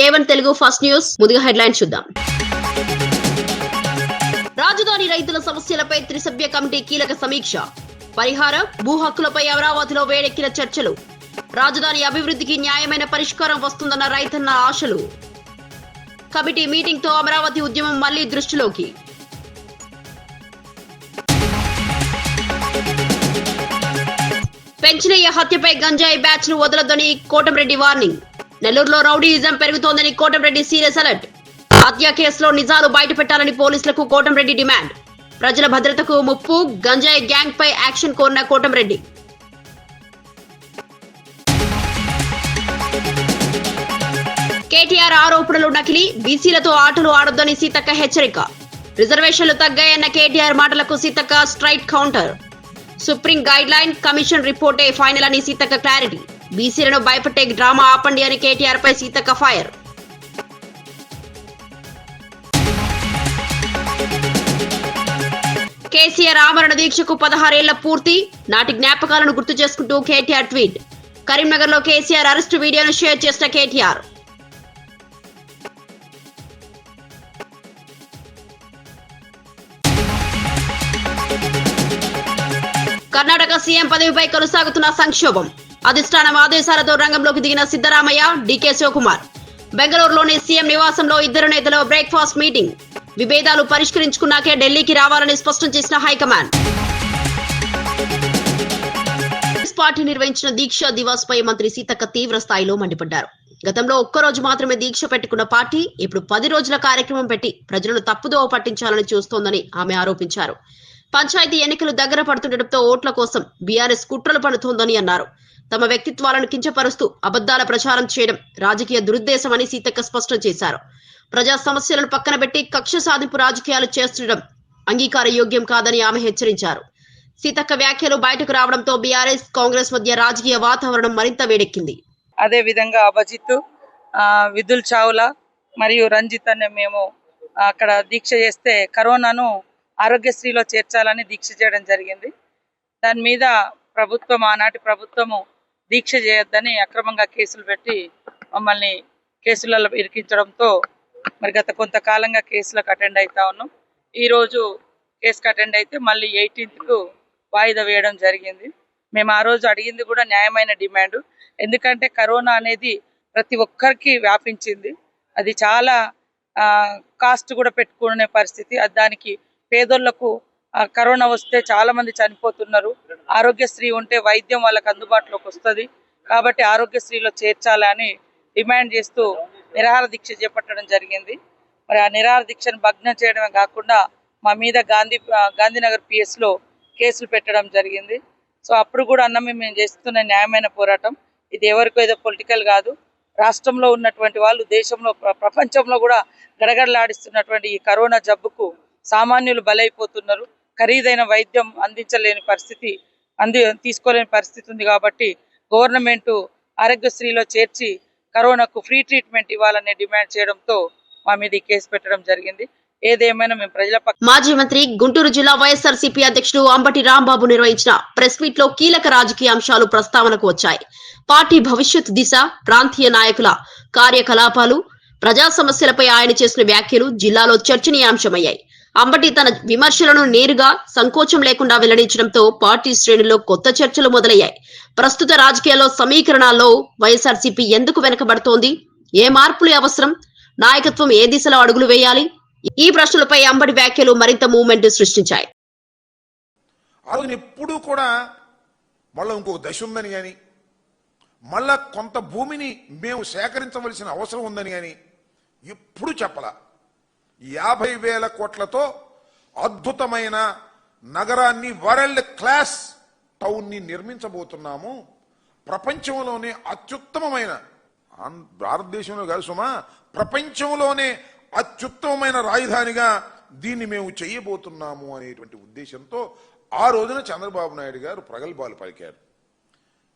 A1 Telugu first news ముందుగా headlines చూద్దాం. రాజధాని రైతుల సమస్యలపై త్రిసభ్య కమిటీ కీలక సమీక్ష. పరిహారం, భూ హక్కులపై అమరావతిలో వేడెక్కిన చర్చలు. రాజధాని అభివృద్ధికి న్యాయమైన పరిష్కారం వస్తుందన్న రైతన్న ఆశలు. కమిటీ మీటింగ్ తో అమరావతి ఉద్యమం మళ్లీ దృష్టిలోకి. పెంచినయ్య హత్యపై గంజాయి బ్యాచ్ ను వదలొద్దని కోటంరెడ్డి వార్నింగ్. నెల్లూరులో రౌడీయిజం పెరుగుతోందని కోటంరెడ్డి సీరియస్ అలర్ట్. హత్య కేసులో నిజాలు బయటపెట్టాలని పోలీసులకు కోటంరెడ్డి డిమాండ్. ప్రజల భద్రతకు ముప్పు, గంజాయి గ్యాంగ్ పై యాక్షన్ కోరిన కోటంరెడ్డి. కేటీఆర్ ఆరోపణలు నకిలీ, బీసీలతో ఆటలు ఆడొద్దని సీతక్క హెచ్చరిక. రిజర్వేషన్లు తగ్గాయన్న కేటీఆర్ మాటలకు Seethakka straight counter. Supreme guideline commission రిపోర్టే ఫైనల్ అని సీతక్క క్లారిటీ. బీసీలను భయపెట్టే డ్రామా ఆపండి అని కేటీఆర్ పై సీతక్క ఫైర్. కేసీఆర్ ఆమరణ దీక్షకు 16 ఏళ్ల పూర్తి, నాటి జ్ఞాపకాలను గుర్తు చేసుకుంటూ కేటీఆర్ ట్వీట్. కరీంనగర్ లో కేసీఆర్ అరెస్టు వీడియోను షేర్ చేసిన కేటీఆర్. కర్ణాటక సీఎం పదవిపై కొనసాగుతున్న సంక్షోభం. అధిష్టానం ఆదేశాలతో రంగంలోకి దిగిన సిద్దరామయ్య, డీకే శివకుమార్. బెంగళూరులోని సీఎం నివాసంలో ఇద్దరు నేతల బ్రేక్ఫాస్ట్ మీటింగ్. విభేదాలు పరిష్కరించుకున్నాకే ఢిల్లీకి రావాలని స్పష్టం చేసిన హైకమాండ్. పార్టీ నిర్వహించిన దీక్ష దివాస్ పై మంత్రి సీతక్క తీవ్ర స్థాయిలో మండిపడ్డారు. గతంలో ఒక్కరోజు మాత్రమే దీక్ష పెట్టుకున్న పార్టీ ఇప్పుడు 10 రోజుల కార్యక్రమం పెట్టి ప్రజలను తప్పుదోవ పట్టించాలని చూస్తోందని ఆమె ఆరోపించారు. పంచాయతీ ఎన్నికలు దగ్గర పడుతుండటంతో ఓట్ల కోసం బీఆర్ఎస్ కుట్రలు పడుతోందని అన్నారు. తమ వ్యక్తిత్వాలను కించపరుస్తూ అబద్దాల ప్రచారం చేయడం రాజకీయ దురుద్దేశమని సీతక్క స్పష్టం చేశారు. ప్రజా సమస్యలను పక్కన పెట్టి కక్ష సాధింపు రాజకీయాలు చేస్తుండడం అంగీకార యోగ్యం కాదని ఆమె హెచ్చరించారు. సీతక్క వ్యాఖ్యలు బయటకు రావడంతో బీఆర్ఎస్ కాంగ్రెస్ మధ్య రాజకీయ వాతావరణం మరింత వేడెక్కింది. అదే విధంగా అభిజిత్, విదుల్ చావ్లా మరియు రంజిత్ అనే మేము అక్కడ దీక్ష చేస్తే కరోనాను ఆరోగ్యశ్రీలో చేర్చాలని దీక్ష చేయడం జరిగింది. దాని మీద ప్రభుత్వం, ఆనాటి ప్రభుత్వము దీక్ష చేయొద్దని అక్రమంగా కేసులు పెట్టి మమ్మల్ని కేసులలో ఇరికించడంతో మరి గత కొంతకాలంగా కేసులకు అటెండ్ అవుతా ఉన్నాం. ఈరోజు కేసుకు అటెండ్ అయితే మళ్ళీ 18కు వాయిదా వేయడం జరిగింది. మేము ఆ రోజు అడిగింది కూడా న్యాయమైన డిమాండ్. ఎందుకంటే కరోనా అనేది ప్రతి ఒక్కరికి వ్యాపించింది. అది చాలా కాస్ట్ కూడా పెట్టుకునే పరిస్థితి. దానికి పేదోళ్లకు కరోనా వస్తే చాలా మంది చనిపోతున్నారు. ఆరోగ్యశ్రీ ఉంటే వైద్యం వాళ్ళకి అందుబాటులోకి వస్తుంది. కాబట్టి ఆరోగ్యశ్రీలో చేర్చాలని డిమాండ్ చేస్తూ నిరాహార దీక్ష చేపట్టడం జరిగింది. మరి ఆ నిరాహార దీక్షను భగ్నం చేయడమే కాకుండా మా మీద గాంధీనగర్ PS లో కేసులు పెట్టడం జరిగింది. సో అప్పుడు కూడా అన్నమే మేము చేస్తున్న న్యాయమైన పోరాటం. ఇది ఎవరికో ఏదో పొలిటికల్ కాదు. రాష్ట్రంలో ఉన్నటువంటి వాళ్ళు, దేశంలో, ప్రపంచంలో కూడా గడగడలాడిస్తున్నటువంటి ఈ కరోనా జబ్బుకు సామాన్యులు బలైపోతున్నారు. ఖరీదైన వైద్యం అందించలేని పరిస్థితి, తీసుకోలేని పరిస్థితి ఉంది. కాబట్టి గవర్నమెంట్ ఆరోగ్యశ్రీలో చేర్చి కరోనాకు ఫ్రీ ట్రీట్మెంట్ ఇవ్వాలనే డిమాండ్ చేయడంతో మా మీద ఈ కేసు పెట్టడం జరిగింది. ఏదేమైనా మేము ప్రజల మాజీ మంత్రి, గుంటూరు జిల్లా వైఎస్ఆర్సీపీ అధ్యక్షుడు అంబటి రాంబాబు నిర్వహించిన ప్రెస్ మీట్ లో కీలక రాజకీయ అంశాలు ప్రస్తావనకు వచ్చాయి. పార్టీ భవిష్యత్ దిశ, ప్రాంతీయ నాయకుల కార్యకలాపాలు, ప్రజా సమస్యలపై ఆయన చేసిన వ్యాఖ్యలు జిల్లాలో చర్చనీయాంశమయ్యాయి. అంబటి తన విమర్శలను నేరుగా, సంకోచం లేకుండా వెల్లడించడంతో పార్టీ శ్రేణుల్లో కొత్త చర్చలు మొదలయ్యాయి. ప్రస్తుత రాజకీయాల్లో సమీకరణాల్లో వైఎస్ఆర్సీపీ ఎందుకు వెనకబడుతోంది, ఏ మార్పులు అవసరం, నాయకత్వం ఏ దిశలో అడుగులు వేయాలి, ఈ ప్రశ్నలపై అంబటి వ్యాఖ్యలు మరింత మూవ్మెంట్ సృష్టించాయి. ఎప్పుడు కూడా మళ్ళీ ఇంకొక దశ ఉందని కానీ, మళ్ళా కొంత భూమిని మేము సేకరించవలసిన అవసరం ఉందని కానీ ఎప్పుడు చెప్పలా. 50,000 కోట్లతో అద్భుతమైన నగరాన్ని, వరల్డ్ క్లాస్ టౌన్ ని నిర్మించబోతున్నాము. ప్రపంచంలోనే అత్యుత్తమమైన, భారతదేశంలో కాదు సుమా, ప్రపంచంలోనే అత్యుత్తమమైన రాజధానిగా దీన్ని మేము చేయబోతున్నాము అనేటువంటి ఉద్దేశంతో ఆ రోజున చంద్రబాబు నాయుడు గారు ప్రగల్భాలు పలికారు.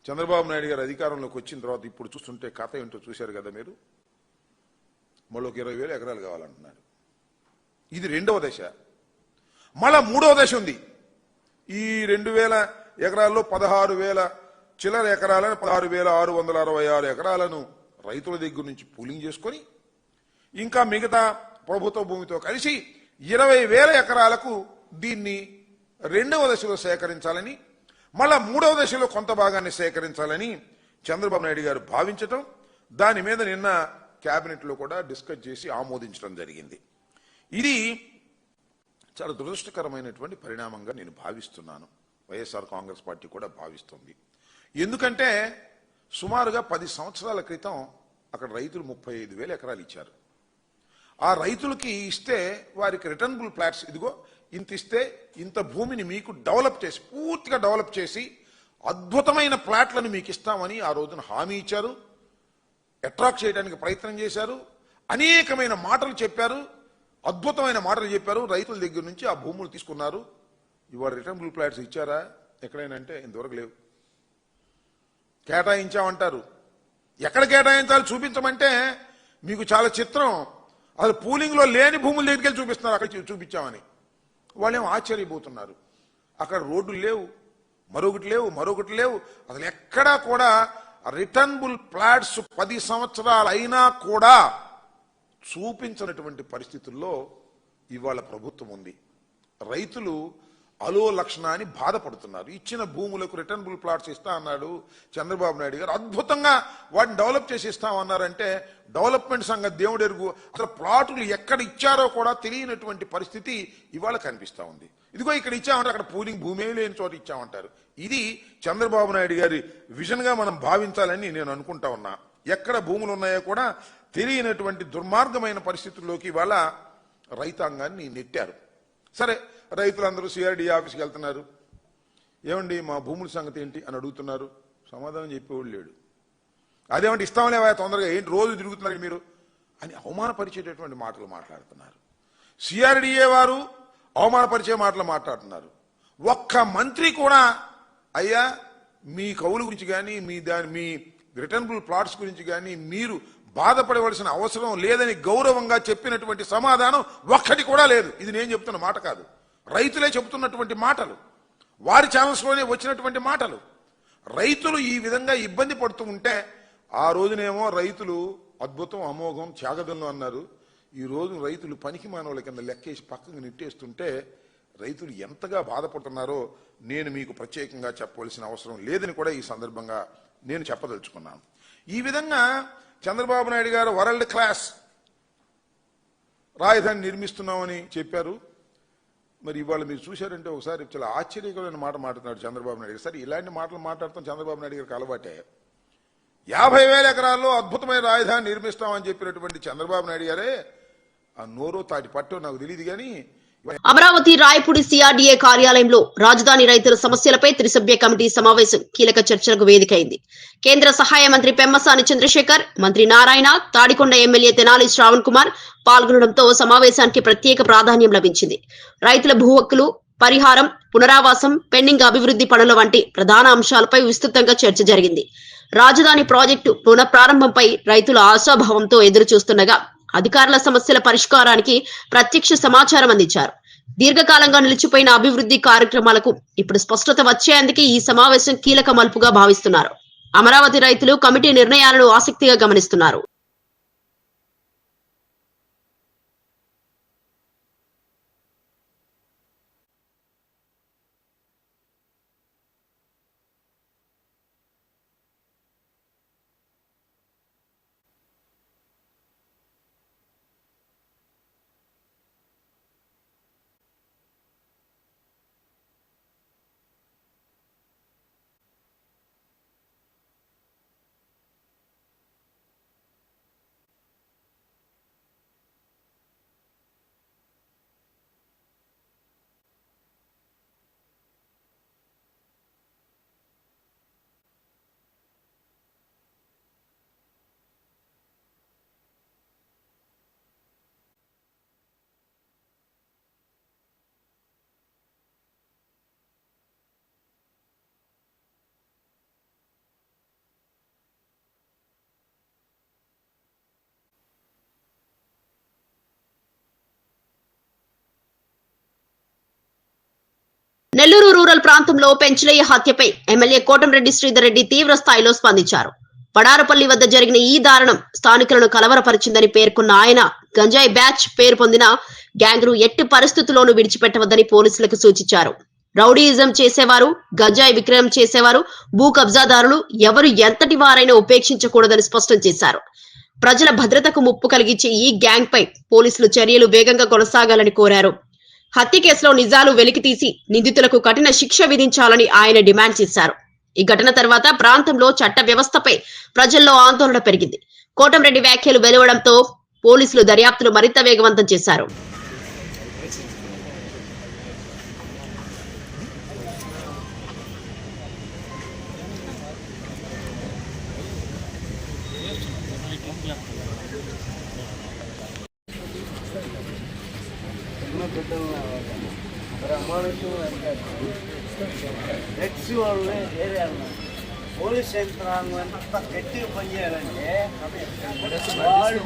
చంద్రబాబు నాయుడు గారు అధికారంలోకి వచ్చిన తర్వాత ఇప్పుడు చూస్తుంటే కథ ఏంటో చూశారు కదా మీరు. మళ్ళీ 20,000 ఎకరాలు కావాలంటున్నారు. ఇది 2వ దశ. మళ్ళా 3వ దశ ఉంది. ఈ 2,000 ఎకరాల్లో 16,000 చిల్లర ఎకరాలను 16,666 ఎకరాలను రైతుల దగ్గర నుంచి పూలింగ్ చేసుకొని ఇంకా మిగతా ప్రభుత్వ భూమితో కలిసి 20,000 ఎకరాలకు దీన్ని 2వ దశలో సేకరించాలని, మళ్ళా 3వ దశలో కొంత భాగాన్ని సేకరించాలని చంద్రబాబు నాయుడు గారు భావించటం, దాని మీద నిన్న కేబినెట్ లో కూడా డిస్కస్ చేసి ఆమోదించడం జరిగింది. ఇది చాలా దురదృష్టకరమైనటువంటి పరిణామంగా నేను భావిస్తున్నాను. వైఎస్ఆర్ కాంగ్రెస్ పార్టీ కూడా భావిస్తుంది. ఎందుకంటే సుమారుగా 10 సంవత్సరాల క్రితం అక్కడ రైతులు 35,000 ఎకరాలు ఇచ్చారు. ఆ రైతులకి ఇస్తే వారికి రిటర్నబుల్ ప్లాట్స్, ఇదిగో ఇంత ఇస్తే ఇంత భూమిని మీకు డెవలప్ చేసి, పూర్తిగా డెవలప్ చేసి అద్భుతమైన ప్లాట్లను మీకు ఇస్తామని ఆ రోజున హామీ ఇచ్చారు. అట్రాక్ట్ చేయడానికి ప్రయత్నం చేశారు. అనేకమైన మాటలు చెప్పారు, అద్భుతమైన మాటలు చెప్పారు. రైతుల దగ్గర నుంచి ఆ భూములు తీసుకున్నారు. ఇవాళ రిటర్నబుల్ ప్లాట్స్ ఇచ్చారా ఎక్కడైనా అంటే ఇంతవరకు లేవు. కేటాయించామంటారు. ఎక్కడ కేటాయించాలి చూపించమంటే మీకు చాలా చిత్రం. అసలు పూలింగ్ లో లేని భూముల దగ్గరికి వెళ్ళి చూపిస్తున్నారు, అక్కడ చూపించామని. వాళ్ళేమో ఆశ్చర్యపోతున్నారు. అక్కడ రోడ్లు లేవు, మరొకటి లేవు. అసలు ఎక్కడా కూడా రిటర్నబుల్ ప్లాట్స్ 10 సంవత్సరాలు అయినా కూడా చూపించినటువంటి పరిస్థితుల్లో ఇవాళ ప్రభుత్వం ఉంది. రైతులు అలో లక్షణాన్ని బాధపడుతున్నారు. ఇచ్చిన భూములకు రిటర్నబుల్ ప్లాట్స్ ఇస్తా అన్నాడు చంద్రబాబు నాయుడు గారు. అద్భుతంగా వాటిని డెవలప్ చేసి ఇస్తామన్నారంటే డెవలప్మెంట్ సంగతి దేవుడు ఎరుగు. అసలు ప్లాటులు ఎక్కడ ఇచ్చారో కూడా తెలియనటువంటి పరిస్థితి ఇవాళ కనిపిస్తా ఉంది. ఇదిగో ఇక్కడ ఇచ్చామంటే అక్కడ పూలింగ్ భూమే లేని చోట ఇచ్చామంటారు. ఇది చంద్రబాబు నాయుడు గారి విజన్ గా మనం భావించాలని నేను అనుకుంటా ఉన్నా. ఎక్కడ భూములు ఉన్నాయో కూడా తెలియనటువంటి దుర్మార్గమైన పరిస్థితుల్లోకి ఇవాళ రైతాంగాన్ని నెట్టారు. సరే, రైతులందరూ సిఆర్డీ ఆఫీస్కి వెళ్తున్నారు. ఏమండి మా భూముల సంగతి ఏంటి అని అడుగుతున్నారు. సమాధానం చెప్పేవాళ్ళు లేడు. అదేమంటే ఇస్తామలేవా తొందరగా, ఏంటి రోజు తిరుగుతున్నారు మీరు అని అవమానపరిచేటటువంటి మాటలు మాట్లాడుతున్నారు. సిఆర్డీఏ వారు అవమానపరిచే మాటలు మాట్లాడుతున్నారు. ఒక్క మంత్రి కూడా అయ్యా మీ కౌలు గురించి కానీ మీ రిటర్నబుల్ ప్లాట్స్ గురించి కానీ మీరు బాధపడవలసిన అవసరం లేదని గౌరవంగా చెప్పినటువంటి సమాధానం ఒక్కటి కూడా లేదు. ఇది నేను చెప్తున్న మాట కాదు, రైతులే చెబుతున్నటువంటి మాటలు, వారి ఛానల్స్లోనే వచ్చినటువంటి మాటలు. రైతులు ఈ విధంగా ఇబ్బంది పడుతూ ఉంటే ఆ రోజునేమో రైతులు అద్భుతం, అమోఘం, త్యాగదనం అన్నారు. ఈ రోజు రైతులు పనికి మానవుల కింద లెక్కేసి పక్కకు నెట్టేస్తుంటే రైతులు ఎంతగా బాధపడుతున్నారో నేను మీకు ప్రత్యేకంగా చెప్పవలసిన అవసరం లేదని కూడా ఈ సందర్భంగా నేను చెప్పదలుచుకున్నాను. ఈ విధంగా చంద్రబాబు నాయుడు గారు వరల్డ్ క్లాస్ రాజధాని నిర్మిస్తున్నామని చెప్పారు. మరి ఇవాళ మీరు చూశారంటే ఒకసారి చాలా ఆశ్చర్యకరమైన మాట మాట్లాడుతున్నాడు చంద్రబాబు నాయుడు గారు. సరే, ఇలాంటి మాటలు మాట్లాడతాం చంద్రబాబు నాయుడు గారికి అలవాటే. 50,000 ఎకరాల్లో అద్భుతమైన రాజధాని నిర్మిస్తామని చెప్పినటువంటి చంద్రబాబు నాయుడు గారే ఆ నోరో తాటి పట్టో నాకు తెలియదు కానీ అమరావతి రాయపూడి సిఆర్డీఏ కార్యాలయంలో రాజధాని రైతుల సమస్యలపై త్రిసభ్య కమిటీ సమావేశం కీలక చర్చలకు వేదికైంది. కేంద్ర సహాయ మంత్రి పెమ్మసాని చంద్రశేఖర్, మంత్రి నారాయణ, తాడికొండ ఎమ్మెల్యే తెనాలి శ్రావణ్ కుమార్ పాల్గొనడంతో సమావేశానికి ప్రత్యేక ప్రాధాన్యం లభించింది. రైతుల భూ హక్కులు, పరిహారం, పునరావాసం, పెండింగ్ అభివృద్ధి పనుల వంటి ప్రధాన అంశాలపై విస్తృతంగా చర్చ జరిగింది. రాజధాని ప్రాజెక్టు పునఃప్రారంభంపై రైతులు ఆశాభావంతో ఎదురు చూస్తుండగా అధికారుల సమస్యల పరిష్కారానికి ప్రత్యక్ష సమాచారం అందించారు. దీర్ఘకాలంగా నిలిచిపోయిన అభివృద్ధి కార్యక్రమాలకు ఇప్పుడు స్పష్టత వచ్చేందుకు ఈ సమావేశం కీలక మలుపుగా భావిస్తున్నారు. అమరావతి రైతులు కమిటీ నిర్ణయాలను ఆసక్తిగా గమనిస్తున్నారు. నెల్లూరు రూరల్ ప్రాంతంలో పెంచలయ్య హత్యపై ఎమ్మెల్యే కోటంరెడ్డి శ్రీధర్ రెడ్డి తీవ్ర స్థాయిలో స్పందించారు. పడారపల్లి వద్ద జరిగిన ఈ దారుణం స్థానికులను కలవరపరిచిందని పేర్కొన్న ఆయన గంజాయి బ్యాచ్ పేరు పొందిన గ్యాంగ్ ను ఎట్టి పరిస్థితుల్లోనూ విడిచిపెట్టవద్దని పోలీసులకు సూచించారు. రౌడీయిజం చేసేవారు, గంజాయి విక్రయం చేసేవారు, భూ కబ్జాదారులు ఎవరు ఎంతటి వారైనా ఉపేక్షించకూడదని స్పష్టం చేశారు. ప్రజల భద్రతకు ముప్పు కలిగించే ఈ గ్యాంగ్ పై పోలీసులు చర్యలు వేగంగా కొనసాగాలని కోరారు. హత్య కేసులో నిజాలు వెలికితీసి నిందితులకు కఠిన శిక్ష విధించాలని ఆయన డిమాండ్ చేశారు. ఈ ఘటన తర్వాత ప్రాంతంలో చట్ట వ్యవస్థపై ప్రజల్లో ఆందోళన పెరిగింది. కోటంరెడ్డి వ్యాఖ్యలు వెలువడంతో పోలీసులు దర్యాప్తును మరింత వేగవంతం చేశారు. పోలీస్ యంత్రాంగం ఎంత గట్టిగా పనిచేయాలంటే వాళ్ళు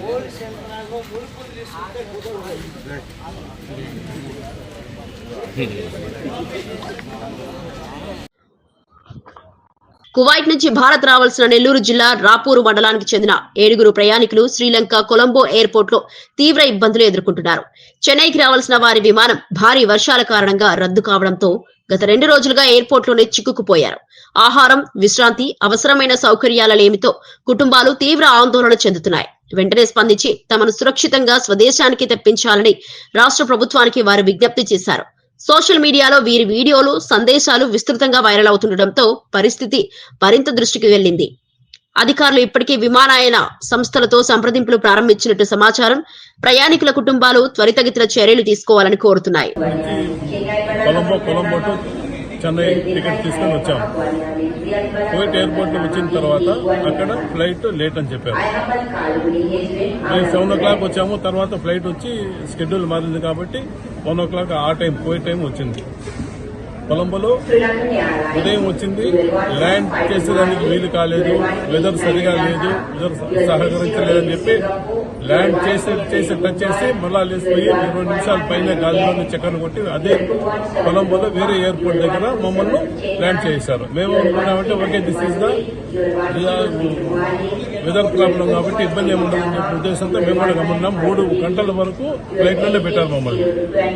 పోలీస్ యంత్రాంగం మురుపులు తీసుకుంటే కువైట్ నుంచి భారత్ రావాల్సిన నెల్లూరు జిల్లా రాపూరు మండలానికి చెందిన 7 ప్రయాణికులు శ్రీలంక కొలంబో ఎయిర్పోర్ట్ లో తీవ్ర ఇబ్బందులు ఎదుర్కొంటున్నారు. చెన్నైకి రావాల్సిన వారి విమానం భారీ వర్షాల కారణంగా రద్దు కావడంతో గత 2 రోజులుగా ఎయిర్పోర్ట్ లోనే చిక్కుకుపోయారు. ఆహారం, విశ్రాంతి, అవసరమైన సౌకర్యాల లేమితో కుటుంబాలు తీవ్ర ఆందోళన చెందుతున్నాయి. వెంటనే స్పందించి తమను సురక్షితంగా స్వదేశానికి తెప్పించాలని రాష్ట్ర ప్రభుత్వానికి వారు విజ్ఞప్తి చేశారు. సోషల్ మీడియాలో వీరి వీడియోలు, సందేశాలు విస్తృతంగా వైరల్ అవుతుండటంతో పరిస్థితి మరింత దృష్టికి వెళ్లింది. అధికారులు ఇప్పటికే విమానయాన సంస్థలతో సంప్రదింపులు ప్రారంభించినట్టు సమాచారం. ప్రయాణికుల కుటుంబాలు త్వరితగతిన చర్యలు తీసుకోవాలని కోరుతున్నాయి. కొలంబో టు చెన్నై టికెట్ తీసుకొని వచ్చాము. కువైట్ ఎయిర్పోర్ట్ లో వచ్చిన తర్వాత అక్కడ ఫ్లైట్ లేట్ అని చెప్పారు. మేము 7 o'clock వచ్చాము. తర్వాత ఫ్లైట్ వచ్చి షెడ్యూల్ మారింది కాబట్టి 1 o'clock ఆ టైం కువైట్ టైం వచ్చింది. కొలంబోలో ఉదయం వచ్చింది. ల్యాండ్ చేసేదానికి వీలు కాలేదు, వెదర్ సరిగా లేదు, వెదర్ సహకరించలేదని చెప్పి ల్యాండ్ చేసి టచ్ చేసి మళ్ళా లేసిపోయి 20 నిమిషాల పైన గాలిలోని చక్కర్లు కొట్టి అదే కొలంబోలో వేరే ఎయిర్పోర్ట్ దగ్గర మమ్మల్ని ల్యాండ్ చేశారు. మేము అనుకున్నామంటే okay, this is the weather problem కాబట్టి ఇబ్బంది ఏముండదని చెప్పే ఉద్దేశంతో మేము కూడా గమనిన్నాం. 3 గంటల వరకు ఫ్లైట్ లోనే పెట్టారు మమ్మల్ని.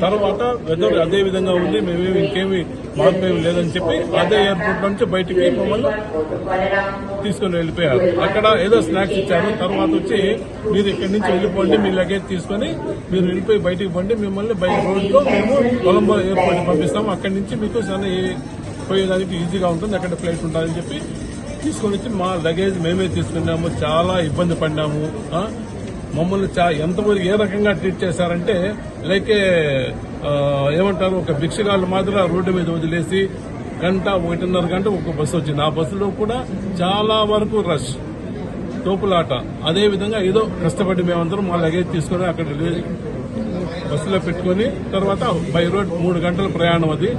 తర్వాత వెదర్ అదే విధంగా ఉంది, మేమేమి ఇంకేమి మార్పు లేదని చెప్పి అదే ఎయిర్పోర్ట్ నుంచి బయటికి మమ్మల్ని తీసుకుని వెళ్ళిపోయారు. అక్కడ ఏదో స్నాక్స్ ఇచ్చారు. తర్వాత వచ్చి మీరు ఇక్కడి నుంచి వెళ్ళిపోండి, మీ లగేజ్ తీసుకుని మీరు వెళ్ళిపోయి బయటికి పోండి, మిమ్మల్ని బై రోడ్ లో మేము కొలంబో ఎయిర్పోర్ట్ పంపిస్తాము, అక్కడి నుంచి మీకు పోయేదానికి ఈజీగా ఉంటుంది, అక్కడ ఫ్లైట్ ఉంటుందని చెప్పి తీసుకొని వచ్చి మా లగేజ్ మేమే తీసుకున్నాము. చాలా ఇబ్బంది పడినాము. మమ్మల్ని ఎంతమంది ఏ రకంగా ట్రీట్ చేశారంటే లైక్ ఏమంటారు, ఒక భిక్షగాళ్ళు మాత్రం రోడ్డు మీద వదిలేసి 1.5 గంట ఒక బస్సు వచ్చింది. ఆ బస్సులో కూడా చాలా వరకు రష్, తోపులాట. అదే విధంగా ఏదో కష్టపడి మేమందరం మా లగేజ్ తీసుకుని అక్కడ బస్సులో పెట్టుకుని తర్వాత బై రోడ్ 3 గంటల ప్రయాణం. అది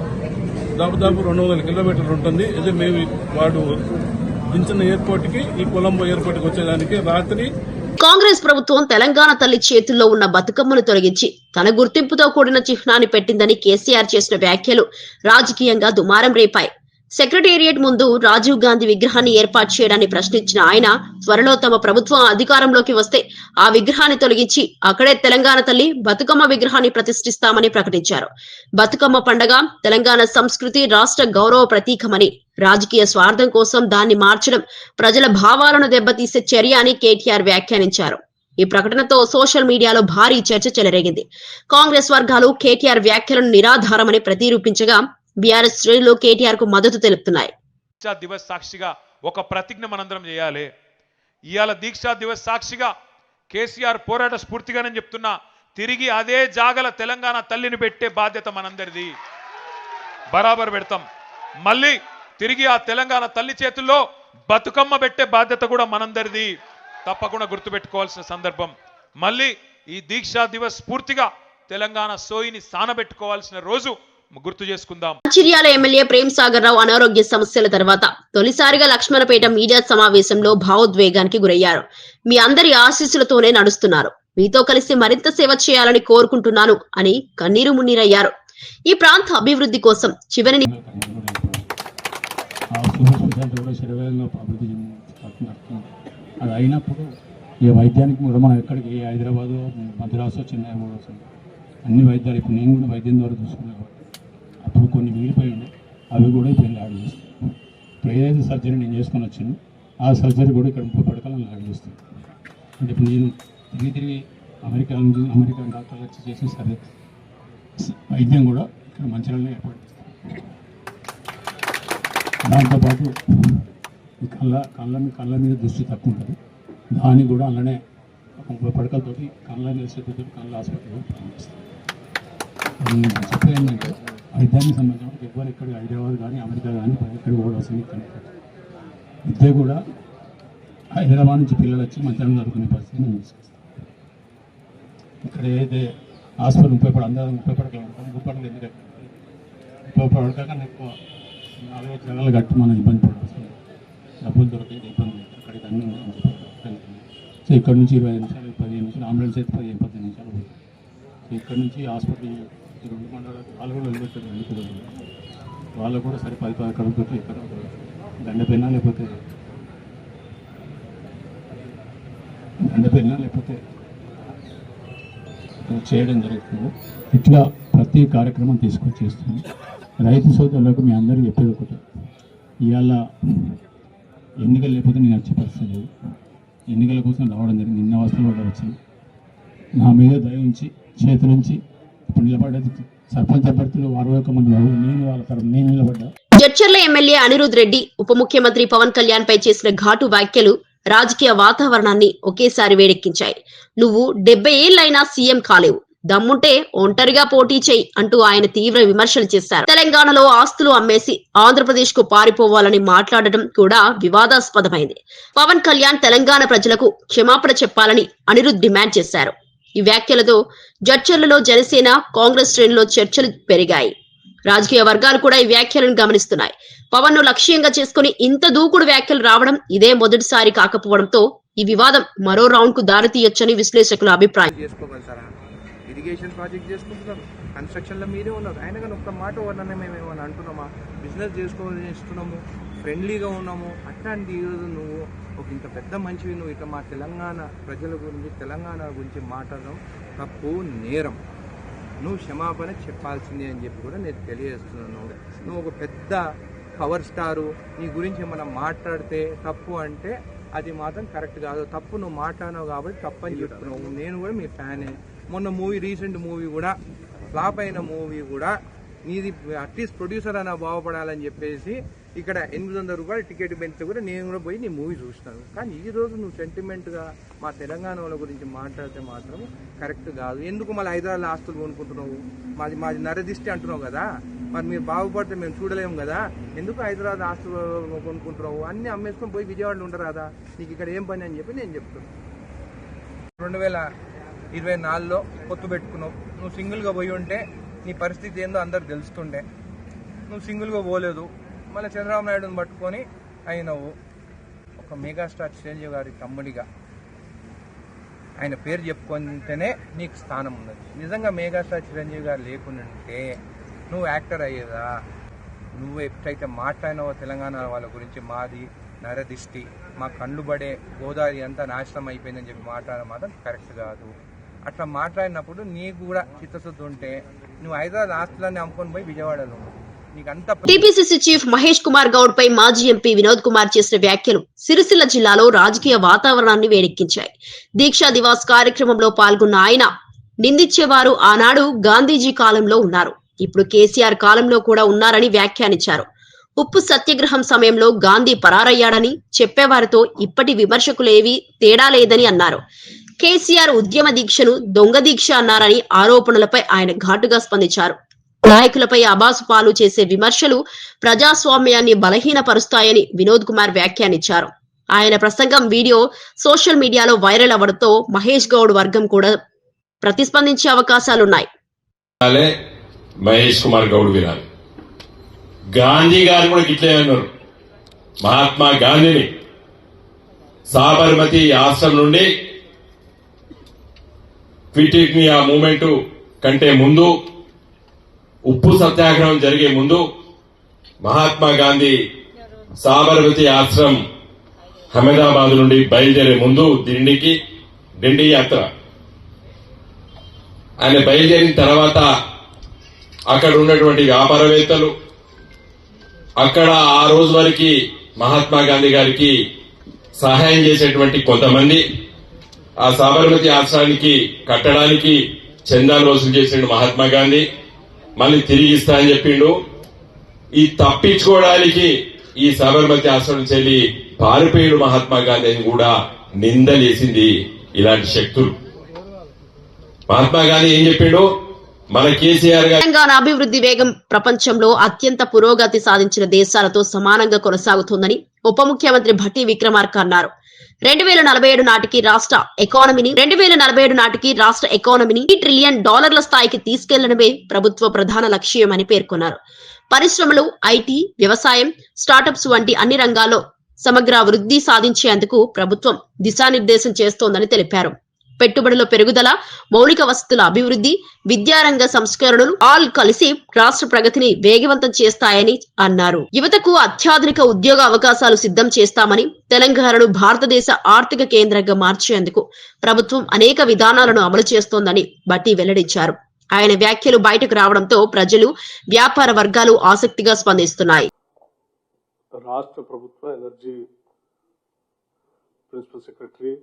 దాదాపు 200 కిలోమీటర్లు ఉంటుంది. ఇది మేము వాడు దించిన ఎయిర్పోర్ట్ కి ఈ కొలంబో ఎయిర్పోర్ట్ కి వచ్చేదానికి రాత్రి. కాంగ్రెస్ ప్రభుత్వం తెలంగాణ తల్లి చేతుల్లో ఉన్న బతుకమ్మను తొలగించి తన గుర్తింపుతో కూడిన చిహ్నాన్ని పెట్టిందని కేసీఆర్ చేసిన వ్యాఖ్యలు రాజకీయంగా దుమారం రేపాయి. సెక్రటేరియట్ ముందు రాజీవ్ గాంధీ విగ్రహాన్ని ఏర్పాటు చేయడాన్ని ప్రశ్నించిన ఆయన త్వరలో తమ ప్రభుత్వం అధికారంలోకి వస్తే ఆ విగ్రహాన్ని తొలగించి అక్కడే తెలంగాణ తల్లి బతుకమ్మ విగ్రహాన్ని ప్రతిష్ఠిస్తామని ప్రకటించారు. బతుకమ్మ పండగ తెలంగాణ సంస్కృతి, రాష్ట్ర గౌరవ ప్రతీకమని, రాజకీయ స్వార్థం కోసం దాన్ని మార్చడం ప్రజల భావాలను దెబ్బతీసే చర్య అని కేటీఆర్ వ్యాఖ్యానించారు. ఈ ప్రకటనతో సోషల్ మీడియాలో భారీ చర్చ చెలరేగింది. కాంగ్రెస్ వర్గాలు కేటీఆర్ వ్యాఖ్యలను నిరాధారమని ప్రతిరూపించగా బీఆర్ఎస్ శ్రేణులు కేటీఆర్ కు మద్దతు తెలుపుతున్నాయి. దీక్షా దివస్ సాక్షిగా ఒక ప్రతిజ్ఞ మనందరం చేయాలి. ఇవాళ దీక్షా దివస్ సాక్షిగా కేసీఆర్ పోరాట స్ఫూర్తిగానే చెప్తున్నా, తిరిగి అదే జాగల తెలంగాణ తల్లిని పెట్టే బాధ్యత మనందరిది. బరాబర్ పెడతాం. మళ్ళీ తిరిగి ఆ తెలంగాణ తల్లి చేతుల్లో బతుకమ్మ పెట్టే బాధ్యత కూడా మనందరిది. తప్పకుండా గుర్తుపెట్టుకోవాల్సిన సందర్భం. మళ్ళీ ఈ దీక్షా దివస్ స్ఫూర్తిగా తెలంగాణ సోయిని సానబెట్టుకోవాల్సిన రోజు గుర్తు చేసుకుందాం. మంచిర్యాల ఎమ్మెల్యే ప్రేమ్ సాగర్ రావు అనారోగ్య సమస్యల తర్వాత తొలిసారిగా లక్ష్మణపేట మీడియా సమావేశంలో భావోద్వేగానికి గురయ్యారు. మీ అందరి ఆశీస్సులతోనే నడుస్తున్నారు, మీతో కలిసి మరింత సేవ చేయాలని కోరుకుంటున్నాను అని కన్నీరు మున్నీరయ్యారు. ఈ ప్రాంత అభివృద్ధి కోసం చివరి రిజల్ట్ కూడా శరవేగంగా అభివృద్ధి చెందుతుంది. అది అయినప్పుడు ఈ వైద్యానికి కూడా మనం ఎక్కడికి హైదరాబాదు, మద్రాసు, చెన్నై పోవచ్చు. అన్ని వైద్యాలు ఇప్పుడు నేను కూడా వైద్యం ద్వారా చూసుకున్నాను. అప్పుడు కొన్ని మిగిలిపోయి ఉన్నాయి, అవి కూడా ఇప్పుడు యాడ్ చేస్తాను. ఇప్పుడు ఏదైతే సర్జరీ నేను చేసుకొని వచ్చాను ఆ సర్జరీ కూడా ఇక్కడ 30 పడకలను యాడ్ చేస్తాను. అంటే ఇప్పుడు నేను తిరిగి అమెరికన్ డాక్టర్లు వచ్చి చేసిన సర్జరీ వైద్యం కూడా ఇక్కడ మంచిర్యాలలో ఏర్పాటు చేస్తాను. దాంతోపాటు ఈ కళ్ళ మీద దృష్టి తక్కువ ఉంటుంది, దానికి కూడా అలానే 30 పడకలతోటి కళ్ళ నిలసతోటి కళ్ళ హాస్పిటల్ కూడా ప్రారంభిస్తాం. చెప్పేది ఏంటంటే వైద్యానికి సంబంధించిన ఎవరు ఎక్కడ హైదరాబాద్ కానీ అమెరికా కానీ ఎక్కడ పోవాల్సింది విద్య కూడా హైదరాబాద్ నుంచి పిల్లలు వచ్చి మంచిగా చదువుకునే పరిస్థితి మేము తీసుకొస్తాం. ఇక్కడ ఏదైతే హాస్పిటల్ 30 పడకలు అందరూ 30 పడకలు ఉంటుంది, 30 పడకలు ఎందుకు 30 పడక కన్నా ఎక్కువ 4 జనాలు కట్టి మనం ఇబ్బంది పడాల్సింది, డబ్బులు దొరికేది ఇబ్బంది లేదు. అక్కడికి అన్ని సో ఇక్కడ నుంచి 25 నిమిషాలు 15 నిమిషాలు అంబులెన్స్ అయితే 15-18 నిమిషాలు పోతుంది. సో ఇక్కడ నుంచి హాస్పిటల్ 2 మండలాలు వాళ్ళు కూడా వెళ్ళిపెట్టారు, వెళ్ళిపోతారు. వాళ్ళకు కూడా సరే 10 కడుపుతో ఇక్కడ దండపెన్నా లేకపోతే చేయడం జరుగుతుంది. ఇట్లా ప్రతి కార్యక్రమం తీసుకొచ్చి చేస్తుంది. రైతు సోదరులకు మీ అందరూ చెప్పేది ఒకటి, ఇవాళ ఎన్నికలు లేకపోతే నేను వచ్చే పరిస్థితి లేదు. ఎన్నికల కోసం రావడం జరిగింది, నిన్న వస్తువులు కూడా వచ్చింది. నా మీద దయ ఉంచి చేతులుంచి ఇప్పుడు నిలబడ్డది సర్పంచ్ అభ్యర్థులు 61 మంది బాబు, నేను వాళ్ళ తరఫున నేను నిలబడ్డా. జడ్చర్ల ఎమ్మెల్యే అనిరుద్ రెడ్డి ఉప ముఖ్యమంత్రి పవన్ కళ్యాణ్ పై చేసిన ఘాటు వ్యాఖ్యలు రాజకీయ వాతావరణాన్ని ఒకేసారి వేడెక్కించాయి. నువ్వు 70 ఏళ్లైనా సీఎం కాలేవు, దమ్ముంటే ఒంటరిగా పోటీ చేయి అంటూ ఆయన తీవ్ర విమర్శలు చేశారు. తెలంగాణలో ఆస్తులు అమ్మేసి ఆంధ్రప్రదేశ్ కు పారిపోవాలని మాట్లాడటం కూడా వివాదాస్పదమైంది. పవన్ కళ్యాణ్ తెలంగాణ ప్రజలకు క్షమాపణ చెప్పాలని అనిరుద్ డిమాండ్ చేశారు. ఈ వ్యాఖ్యలతో జడ్చర్లలో జనసేన కాంగ్రెస్ శ్రేణుల్లో చర్చలు పెరిగాయి. రాజకీయ వర్గాలు కూడా ఈ వ్యాఖ్యలను గమనిస్తున్నాయి. పవన్ ను లక్ష్యంగా చేసుకుని ఇంత దూకుడు వ్యాఖ్యలు రావడం ఇదే మొదటిసారి కాకపోవడంతో ఈ వివాదం మరో రౌండ్ కు దారితీయొచ్చని విశ్లేషకుల అభిప్రాయం. ఇరిగేషన్ ప్రాజెక్ట్ చేసుకుంటున్నారు, కన్స్ట్రక్షన్లో మీరే ఉన్నారు. ఆయన కానీ ఒక్క మాట వల్లనే మేము ఏమైనా అంటున్నామా? బిజినెస్ చేసుకోవాలని ఇస్తున్నాము, ఫ్రెండ్లీగా ఉన్నాము. అట్లాంటి ఈరోజు నువ్వు ఒక ఇంత పెద్ద మంచివి నువ్వు ఇట్లా మా తెలంగాణ ప్రజల గురించి తెలంగాణ గురించి మాట్లాడడం తప్పు, నేరం. నువ్వు క్షమాపణ చెప్పాల్సిందే అని చెప్పి కూడా నేను తెలియజేస్తున్నాను. నువ్వు ఒక పెద్ద పవర్ స్టారు, నీ గురించి ఏమైనా మాట్లాడితే తప్పు అంటే అది మాత్రం కరెక్ట్ కాదు. తప్పు నువ్వు మాట్లాడినావు కాబట్టి తప్పు అని చెప్తున్నావు. నేను కూడా మీ ఫ్యానే. మొన్న రీసెంట్ మూవీ కూడా ఫ్లాప్ అయిన మూవీ కూడా నీది అట్లీస్ట్ ప్రొడ్యూసర్ అయినా బాగుపడాలని చెప్పేసి ఇక్కడ 800 రూపాయలు టికెట్ పెంచితే కూడా నేను కూడా పోయి నీ మూవీ చూస్తాను. కానీ ఈ రోజు నువ్వు సెంటిమెంట్గా మా తెలంగాణ వాళ్ళ గురించి మాట్లాడితే మాత్రం కరెక్ట్ కాదు. ఎందుకు మళ్ళీ హైదరాబాద్ ఆస్తులు కొనుక్కుంటున్నావు? మాది నరదిష్టి అంటున్నావు కదా, మరి మీరు బాగుపడితే మేము చూడలేము కదా, ఎందుకు హైదరాబాద్ ఆస్తులు కొనుక్కుంటున్నావు? అన్నీ అమ్మేసుకొని పోయి విజయవాడలో ఉండరాదా? నీకు ఇక్కడ ఏం పని అని చెప్పి నేను చెప్తున్నాను. 2024లో పొత్తు పెట్టుకున్నావు. నువ్వు సింగిల్గా పోయి ఉంటే నీ పరిస్థితి ఏందో అందరికి తెలుస్తుండే. నువ్వు సింగిల్గా పోలేదు, మళ్ళీ చంద్రబాబు నాయుడుని పట్టుకొని అయినవు. ఒక మెగాస్టార్ చిరంజీవి గారి తమ్ముడిగా ఆయన పేరు చెప్పుకుంటేనే నీకు స్థానం ఉన్నది. నిజంగా మెగాస్టార్ చిరంజీవి గారు లేకుంటే నువ్వు యాక్టర్ అయ్యేదా? నువ్వు ఎప్పుడైతే మాట్లాడినావో తెలంగాణ వాళ్ళ గురించి మాది నరదిష్టి, మా కళ్ళు పడే గోదావరి అంతా నాశనం అయిపోయిందని చెప్పి మాట్లాడడం మాత్రం కరెక్ట్ కాదు. అట్లా మాట్లాడినప్పుడు నీకు కూడా చిత్తశుద్ధి ఉంటే నువ్వు హైదరాబాద్ ఆస్తులన్నీ అమ్ముకొని పోయి విజయవాడలో టీపీసీసీ చీఫ్ మహేష్ కుమార్ గౌడ్ పై మాజీ ఎంపీ వినోద్ కుమార్ చేసిన వ్యాఖ్యలు సిరిసిల్ల జిల్లాలో రాజకీయ వాతావరణాన్ని వేడెక్కించాయి. దీక్షా దివాస్ కార్యక్రమంలో పాల్గొన్న ఆయన నిందించేవారు ఆనాడు గాంధీజీ కాలంలో ఉన్నారు, ఇప్పుడు కేసీఆర్ కాలంలో కూడా ఉన్నారని వ్యాఖ్యానించారు. ఉప్పు సత్యాగ్రహం సమయంలో గాంధీ పరారయ్యాడని చెప్పేవారితో ఇప్పటి విమర్శకులేవీ తేడా లేదని అన్నారు. కేసీఆర్ ఉద్యమ దీక్షను దొంగ దీక్ష అన్నారని ఆరోపణలపై ఆయన ఘాటుగా స్పందించారు. నాయకులపై అబాసు పాలు చేసే విమర్శలు ప్రజాస్వామ్యాన్ని బలహీనపరుస్తాయని వినోద్ కుమార్ వ్యాఖ్యానించారు. ఆయన ప్రసంగం వీడియో సోషల్ మీడియాలో వైరల్ అవ్వడంతో మహేష్ గౌడ్ వర్గం కూడా ప్రతిస్పందించే అవకాశాలున్నాయి. మహేష్ కుమార్ గౌడ్ వినాలి. గాంధీ గారు కూడా గిట్లే అన్నారు. మహాత్మా గాంధీని సాబర్మతి ఆశ్రమం నుండి క్విట్ ఇండియా మూవ్మెంట్ కంటే ముందు, ఉప్పు సత్యాగ్రహం జరిగే ముందు మహాత్మా గాంధీ సాబర్మతి ఆశ్రమం అహ్మదాబాద్ నుండి బయలుదేరే ముందు డిండి యాత్ర ఆయన బయలుదేరిన తర్వాత అక్కడ ఉన్నటువంటి వ్యాపారవేత్తలు అక్కడ ఆ రోజు వరకు మహాత్మా గాంధీ గారికి సహాయం చేసేటువంటి కొంతమంది ఆ సాబర్మతి ఆశ్రమానికి కట్టడానికి చందాలు వసూలు చేసిండు మహాత్మా గాంధీ. మళ్ళీ తిరిగి ఇస్తా అని చెప్పిండు. ఈ తప్పించుకోవడానికి ఈ సాబర్మతి ఆశ్రమం చెల్లి పారిపోయాడు మహాత్మా గాంధీ అని కూడా నిందలేసింది ఇలాంటి శక్తులు. మహాత్మా గాంధీ ఏం చెప్పిండు? మన కేసీఆర్ గారు తెలంగాణ అభివృద్ధి వేగం ప్రపంచంలో అత్యంత పురోగతి సాధించిన దేశాలతో సమానంగా కొనసాగుతోందని ఉప ముఖ్యమంత్రి భట్టి విక్రమార్క అన్నారు. 2047 నాటికి రాష్ట్ర ఎకానమీని $1 ట్రిలియన్ స్థాయికి తీసుకెళ్లడమే ప్రభుత్వ ప్రధాన లక్ష్యమని పేర్కొన్నారు. పరిశ్రమలు, ఐటీ, వ్యవసాయం, స్టార్టప్స్ వంటి అన్ని రంగాల్లో సమగ్ర వృద్ధి సాధించేందుకు ప్రభుత్వం దిశానిర్దేశం చేస్తోందని తెలిపారు. పెట్టుబడుల పెరుగుదల, మౌలిక వసతుల అభివృద్ధి, విద్యారంగ సంస్కరణలు ఆల్ కలిసి రాష్ట్ర ప్రగతిని వేగవంతం చేస్తాయని అన్నారు. యువతకు అత్యాధునిక ఉద్యోగ అవకాశాలు సిద్ధం చేస్తామని, తెలంగాణను భారతదేశ ఆర్థిక కేంద్రంగా మార్చేందుకు ప్రభుత్వం అనేక విధానాలను అమలు చేస్తోందని భట్టి వెల్లడించారు. ఆయన వ్యాఖ్యలు బయటకు రావడంతో ప్రజలు, వ్యాపార వర్గాలు ఆసక్తిగా స్పందిస్తున్నాయి. రాష్ట్ర ప్రభుత్వ energy principal secretary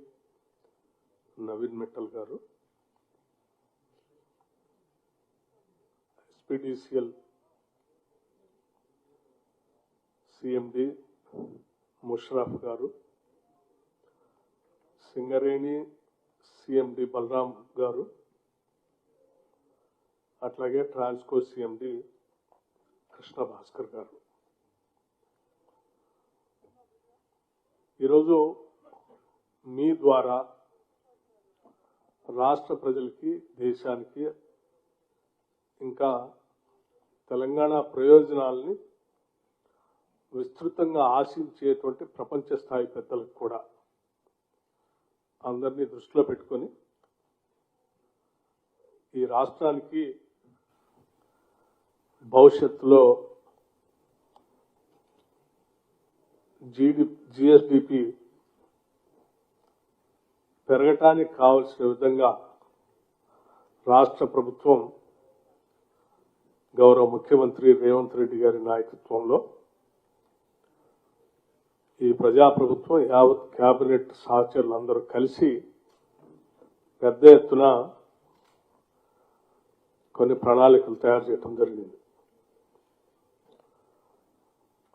Naveen Mittal గారు, ఎస్పీడీసీఎల్ సిఎండి ముషరఫ్ గారు, సింగరేణి సిఎండి బలరాం గారు, అట్లాగే ట్రాన్స్కో సిఎండి కృష్ణ భాస్కర్ గారు. ఈరోజు మీ ద్వారా రాష్ట్ర ప్రజలకి, దేశానికి, ఇంకా తెలంగాణ ప్రయోజనాలని విస్తృతంగా ఆశించేటువంటి ప్రపంచ స్థాయి పెద్దలకు కూడా అందరినీ దృష్టిలో పెట్టుకొని ఈ రాష్ట్రానికి భవిష్యత్తులో జిఎస్డిపి పెరగటానికి కావలసిన విధంగా రాష్ట్ర ప్రభుత్వం గౌరవ ముఖ్యమంత్రి రేవంత్ రెడ్డి గారి నాయకత్వంలో ఈ ప్రజాప్రభుత్వం యావత్ కేబినెట్ సహచరులందరూ కలిసి పెద్ద ఎత్తున కొన్ని ప్రణాళికలు తయారు చేయడం జరిగింది.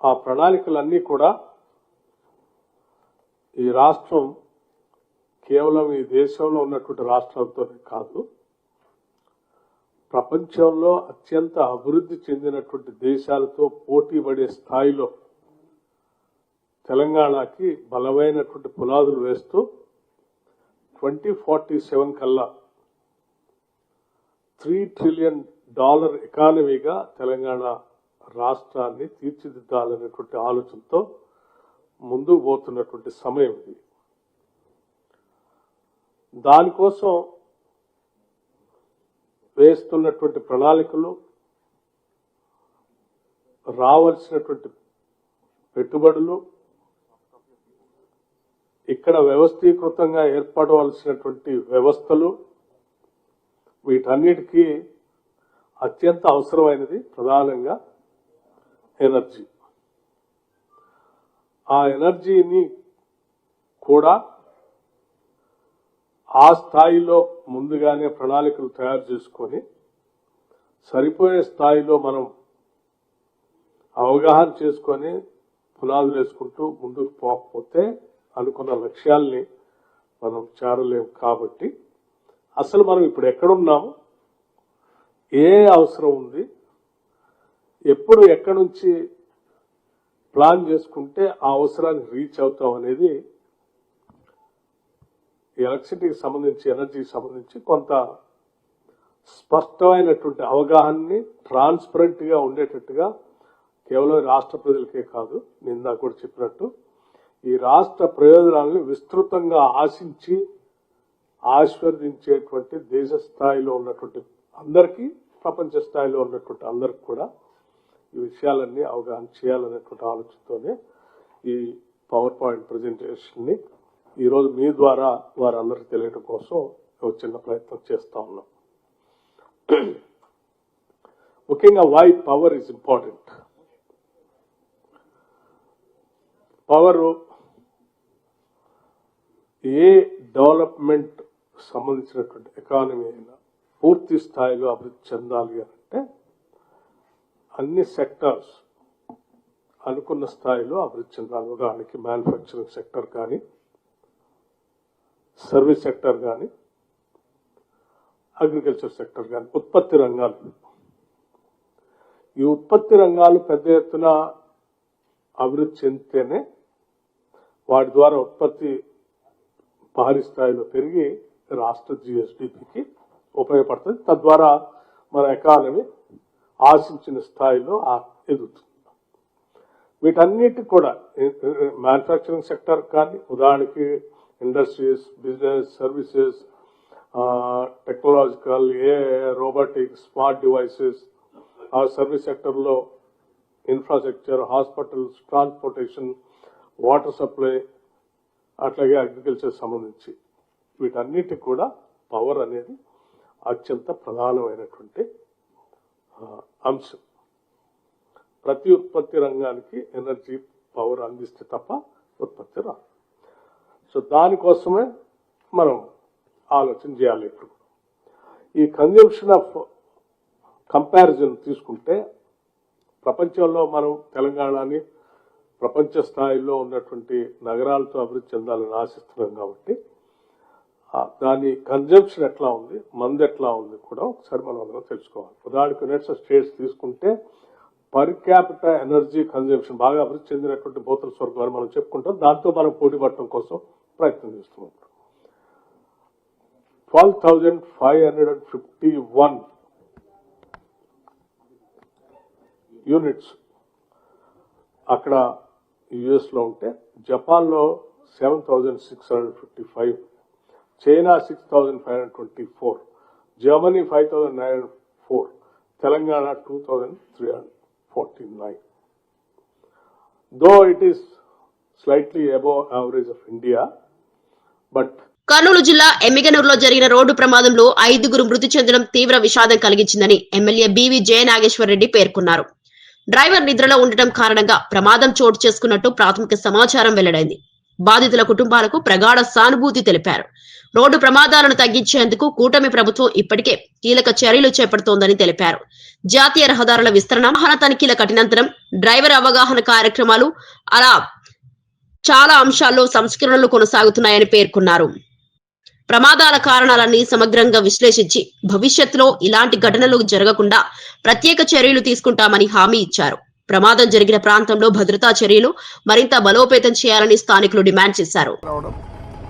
ఆ ప్రణాళికలన్నీ కూడా ఈ రాష్ట్రం కేవలం ఈ దేశంలో ఉన్నటువంటి రాష్ట్రాలతోనే కాదు, ప్రపంచంలో అత్యంత అభివృద్ధి చెందినటువంటి దేశాలతో పోటీ పడే స్థాయిలో తెలంగాణకి బలమైనటువంటి పునాదులు వేస్తూ 2047 కల్లా $3 ట్రిలియన్ ఎకానమీగా తెలంగాణ రాష్ట్రాన్ని తీర్చిదిద్దాలనేటువంటి ఆలోచనతో ముందుకు పోతున్నటువంటి సమయం ఇది. దానికోసం వేస్తున్నటువంటి ప్రణాళికలు, రావాల్సినటువంటి పెట్టుబడులు, ఇక్కడ వ్యవస్థీకృతంగా ఏర్పడవలసినటువంటి వ్యవస్థలు, వీటన్నిటికీ అత్యంత అవసరమైనది ప్రధానంగా ఎనర్జీ. ఆ ఎనర్జీని కూడా ఆ స్థాయిలో ముందుగానే ప్రణాళికలు తయారు చేసుకొని సరిపోయే స్థాయిలో మనం అవగాహన చేసుకొని పునాదులు వేసుకుంటూ ముందుకు పోకపోతే అనుకున్న లక్ష్యాల్ని మనం చేరలేము. కాబట్టి అసలు మనం ఇప్పుడు ఎక్కడున్నాము, ఏ అవసరం ఉంది, ఎప్పుడు ఎక్కడి నుంచి ప్లాన్ చేసుకుంటే ఆ అవసరానికి రీచ్ అవుతాం అనేది ఎలక్ట్రిసిటీకి సంబంధించి, ఎనర్జీకి సంబంధించి కొంత స్పష్టమైనటువంటి అవగాహనని ట్రాన్స్పరెంట్ గా ఉండేటట్టుగా కేవలం రాష్ట్ర ప్రజలకే కాదు, నిందా కూడా చెప్పినట్టు ఈ రాష్ట్ర ప్రయోజనాలను విస్తృతంగా ఆశించి ఆశీర్వదించేటువంటి దేశ స్థాయిలో ఉన్నటువంటి అందరికీ, ప్రపంచ స్థాయిలో ఉన్నటువంటి అందరికి కూడా ఈ విషయాలన్నీ అవగాహన చేయాలనేటువంటి ఆలోచనతోనే ఈ పవర్ పాయింట్ ప్రజెంటేషన్ని ఈరోజు మీ ద్వారా వారందరికీ తెలియడం కోసం ఒక చిన్న ప్రయత్నం చేస్తూ ఉన్నాం. ముఖ్యంగా why power is important. Power ఏ డెవలప్మెంట్ సంబంధించినటువంటి ఎకానమీ అయినా పూర్తి స్థాయిలో అభివృద్ధి చెందాలి అంటే అన్ని సెక్టార్స్ అనుకున్న స్థాయిలో అభివృద్ధి చెందాలి. ఉదాహరణకి మ్యానుఫ్యాక్చరింగ్ సెక్టర్ కానీ, సర్వీస్ సెక్టర్ కానీ, అగ్రికల్చర్ సెక్టర్ కానీ, ఉత్పత్తి రంగాలు. ఈ ఉత్పత్తి రంగాలు పెద్ద ఎత్తున అభివృద్ధి చెందితేనే వాటి ద్వారా ఉత్పత్తి భారీ స్థాయిలో పెరిగి రాష్ట్ర జిఎస్డిపికి ఉపయోగపడుతుంది. తద్వారా మన ఎకానమీ ఆశించిన స్థాయిలో ఎదుగుతుంది. వీటన్నిటి కూడా మ్యానుఫ్యాక్చరింగ్ సెక్టర్ కానీ, ఉదాహరణకి industries, business, services, technological, robotics, smart devices, ఆ సర్వీస్ సెక్టర్లో infrastructure, hospitals, transportation, water supply, అట్లాగే అగ్రికల్చర్ సంబంధించి వీటన్నిటి కూడా పవర్ అనేది అత్యంత ప్రధానమైనటువంటి అంశం. ప్రతి ఉత్పత్తి రంగానికి ఎనర్జీ పవర్ అందిస్తే తప్ప ఉత్పత్తి రాదు. సో దానికోసమే మనం ఆలోచన చేయాలి. ఇప్పుడు ఈ కన్జంప్షన్ ఆఫ్ కంపారిజన్ తీసుకుంటే ప్రపంచంలో మనం తెలంగాణని ప్రపంచ స్థాయిలో ఉన్నటువంటి నగరాలతో అభివృద్ధి చెందాలని ఆశిస్తున్నాం. కాబట్టి దాని కన్జంప్షన్ ఎట్లా ఉంది, మంది ఎట్లా ఉంది కూడా ఒకసారి మనం అందరం తెలుసుకోవాలి. ఉదాహరణకు యునైటెడ్ స్టేట్స్ తీసుకుంటే పర్ క్యాపిటల్ ఎనర్జీ కన్జంప్షన్ బాగా అభివృద్ధి చెందినటువంటి భూతల స్వర్గం అని మనం చెప్పుకుంటాం. దాంతో మనం పోటీ పడటం కోసం ప్రయత్నం చేస్తున్నాం. 12,551 యూనిట్స్ అక్కడ యుఎస్ లో ఉంటే, జపాన్లో 7,655, China 6,524, Germany 5,904, Telangana 2,349. Though it is slightly above average of India, but Kurnool జిల్లా ఎమ్మిగనూరులో జరిగిన రోడ్డు ప్రమాదంలో 5 మృతి చెందడం తీవ్ర విషాదం కలిగించిందని ఎమ్మెల్యే బివి జయనాగేశ్వర్ రెడ్డి పేర్కొన్నారు. డ్రైవర్ నిద్రలో ఉండటం కారణంగా ప్రమాదం చోటు చేసుకున్నట్టు ప్రాథమిక సమాచారం వెల్లడైంది. బాధితుల కుటుంబాలకు ప్రగాఢ సానుభూతి తెలిపారు. రోడ్డు ప్రమాదాలను తగ్గించేందుకు కూటమి ప్రభుత్వం ఇప్పటికే కీలక చర్యలు చేపడుతోందని తెలిపారు. జాతీయ రహదారుల విస్తరణ, వాహన తనిఖీల కఠినంతరం, డ్రైవర్ అవగాహన కార్యక్రమాలు, అలా చాలా అంశాల్లో సంస్కరణలు కొనసాగుతున్నాయని పేర్కొన్నారు. ప్రమాదాల కారణాలన్నీ సమగ్రంగా విశ్లేషించి భవిష్యత్తులో ఇలాంటి ఘటనలు జరగకుండా ప్రత్యేక చర్యలు తీసుకుంటామని హామీ ఇచ్చారు. ప్రమాదం జరిగిన ప్రాంతంలో భద్రతా చర్యలు మరింత బలోపేతం చేయాలని స్థానికులు డిమాండ్ చేశారు.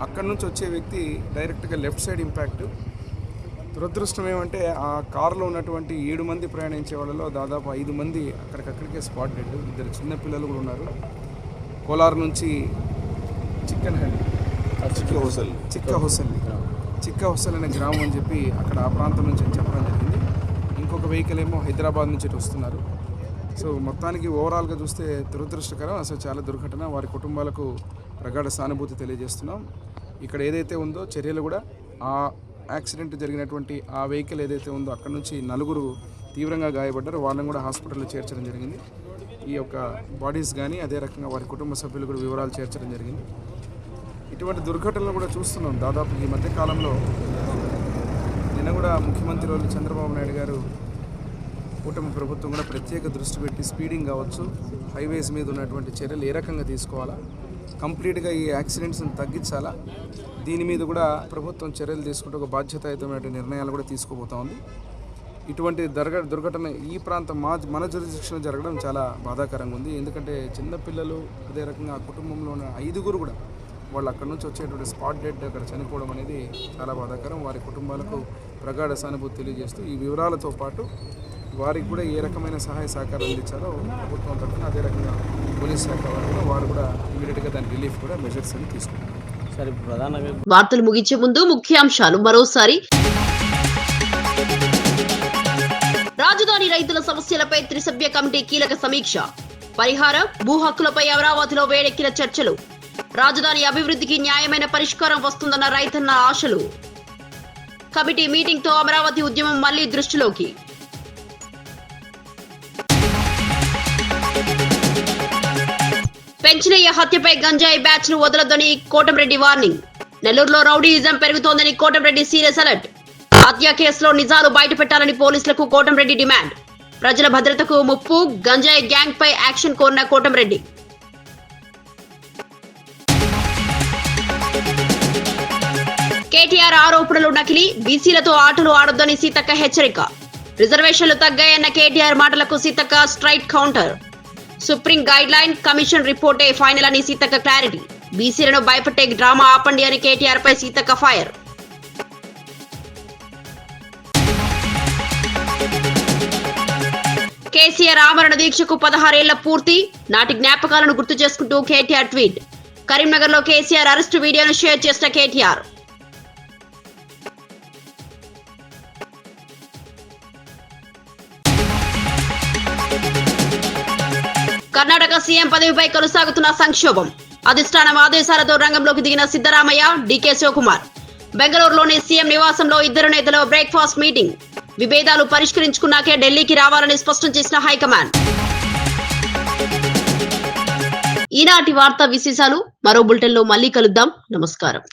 అక్కడి నుంచి వచ్చే వ్యక్తి డైరెక్ట్గా లెఫ్ట్ సైడ్ ఇంపాక్ట్. దురదృష్టం ఏమంటే ఆ కారులో ఉన్నటువంటి 7 మంది ప్రయాణించే వాళ్ళలో దాదాపు 5 మంది అక్కడికక్కడికే స్పాట్ డెడ్. 2 చిన్న పిల్లలు కూడా ఉన్నారు. కోలార్ నుంచి చిక్క హొసల్ అనే గ్రామం అని చెప్పి అక్కడ ఆ ప్రాంతం నుంచి చెప్పడం జరిగింది. ఇంకొక వెహికల్ ఏమో హైదరాబాద్ నుంచి వస్తున్నారు. సో మొత్తానికి ఓవరాల్గా చూస్తే దురదృష్టకరం, అసలు చాలా దుర్ఘటన. వారి కుటుంబాలకు ప్రగాఢ సానుభూతి తెలియజేస్తున్నాం. ఇక్కడ ఏదైతే ఉందో చర్యలు కూడా ఆ యాక్సిడెంట్ జరిగినటువంటి ఆ వెహికల్ ఏదైతే ఉందో అక్కడ నుంచి 4 తీవ్రంగా గాయపడ్డారు. వాళ్ళని కూడా హాస్పిటల్లో చేర్చడం జరిగింది. ఈ యొక్క బాడీస్ కానీ అదే రకంగా వారి కుటుంబ సభ్యులు కూడా వివరాలు చేర్చడం జరిగింది. ఇటువంటి దుర్ఘటనలు కూడా చూస్తున్నాం దాదాపు ఈ మధ్య కాలంలో. నిన్న కూడా ముఖ్యమంత్రి వాళ్ళు చంద్రబాబు నాయుడు గారు, కూటమి ప్రభుత్వం కూడా ప్రత్యేక దృష్టి పెట్టి స్పీడింగ్ కావచ్చు, హైవేస్ మీద ఉన్నటువంటి చర్యలు ఏ రకంగా తీసుకోవాలా, కంప్లీట్గా ఈ యాక్సిడెంట్స్ని తగ్గించాలా, దీని మీద కూడా ప్రభుత్వం చర్యలు తీసుకుంటూ ఒక బాధ్యతాయుతమైన నిర్ణయాలు కూడా తీసుకోబోతా ఉంది. ఇటువంటి దుర్ఘటన ఈ ప్రాంతం మన జ్యూరిడిక్షన్లో జరగడం చాలా బాధాకరంగా ఉంది. ఎందుకంటే చిన్నపిల్లలు అదే రకంగా ఆ కుటుంబంలో ఉన్న 5 కూడా వాళ్ళు అక్కడ నుంచి వచ్చేటువంటి స్పాట్ డెడ్ అక్కడ చనిపోవడం అనేది చాలా బాధాకరం. వారి కుటుంబాలకు ప్రగాఢ సానుభూతి తెలియజేస్తూ ఈ వివరాలతో పాటు వారికి కూడా ఏ రకమైన సహాయ సహకారాలు అందించాలో ప్రభుత్వం తరఫున అదే రకంగా పోలీస్ శాఖ వారు కూడా ఇమీడియట్గా దాని రిలీఫ్ కూడా మెజర్స్ అని తీసుకుంటారు. సరే, ప్రధానంగా వార్తలు ముగించే ముందు ముఖ్యాంశాలు మరోసారి. రాజధాని రైతుల సమస్యలపై త్రిసభ్య కమిటీ కీలక సమీక్ష. పరిహారం, భూ హక్కులపై అమరావతిలో వేడెక్కిన చర్చలు. రాజధాని అభివృద్ధికి న్యాయమైన పరిష్కారం వస్తుందన్న రైతన్న ఆశలు. కమిటీ మీటింగ్ తో అమరావతి ఉద్యమం మళ్లీ దృష్టిలోకి. పెంచినయ్య హత్యపై గంజాయి బ్యాచ్ ను వదలొద్దని కోటంరెడ్డి వార్నింగ్. నెల్లూరులో రౌడీయిజం పెరుగుతోందని కోటంరెడ్డి సీరియస్ అలర్ట్. హత్య కేసులో నిజాలు బయటపెట్టాలని పోలీసులకు కోటంరెడ్డి డిమాండ్. ప్రజల భద్రతకు ముప్పు, గంజాయి గ్యాంగ్ పై యాక్షన్ కోరిన కోటంరెడ్డి. కేటీఆర్ ఆరోపణలు నకిలీ, బీసీలతో ఆటలు ఆడొద్దని సీతక్క హెచ్చరిక. రిజర్వేషన్లు తగ్గాయన్న కేటీఆర్ మాటలకు Seethakka straight counter. Supreme guideline, commission రిపోర్టే ఫైనల్ అని సీతక్క క్లారిటీ. బీసీలను భయపెట్టే డ్రామా ఆపండి అని కేటీఆర్ పై సీతక్క ఫైర్. కేసీఆర్ ఆమరణ దీక్షకు 16 ఏళ్ల పూర్తి. నాటి జ్ఞాపకాలను గుర్తు చేసుకుంటూ కేటీఆర్ ట్వీట్. కరీంనగర్ లో కేసీఆర్ అరెస్టు వీడియోను షేర్ చేసిన కేటీఆర్. కర్ణాటక సీఎం పదవిపై కొనసాగుతున్న సంక్షోభం. అధిష్టానం ఆదేశాలతో రంగంలోకి దిగిన సిద్దరామయ్య, డీకే శివకుమార్. బెంగళూరులోని సీఎం నివాసంలో ఇద్దరు నేతల బ్రేక్ఫాస్ట్ మీటింగ్. విభేదాలు పరిష్కరించుకున్నాకే ఢిల్లీకి రావాలని స్పష్టం చేసిన హైకమాండ్. ఈనాటి వార్తా విశేషాలు మరో బులెటిన్ లో మళ్ళీ కలుద్దాం. నమస్కారం.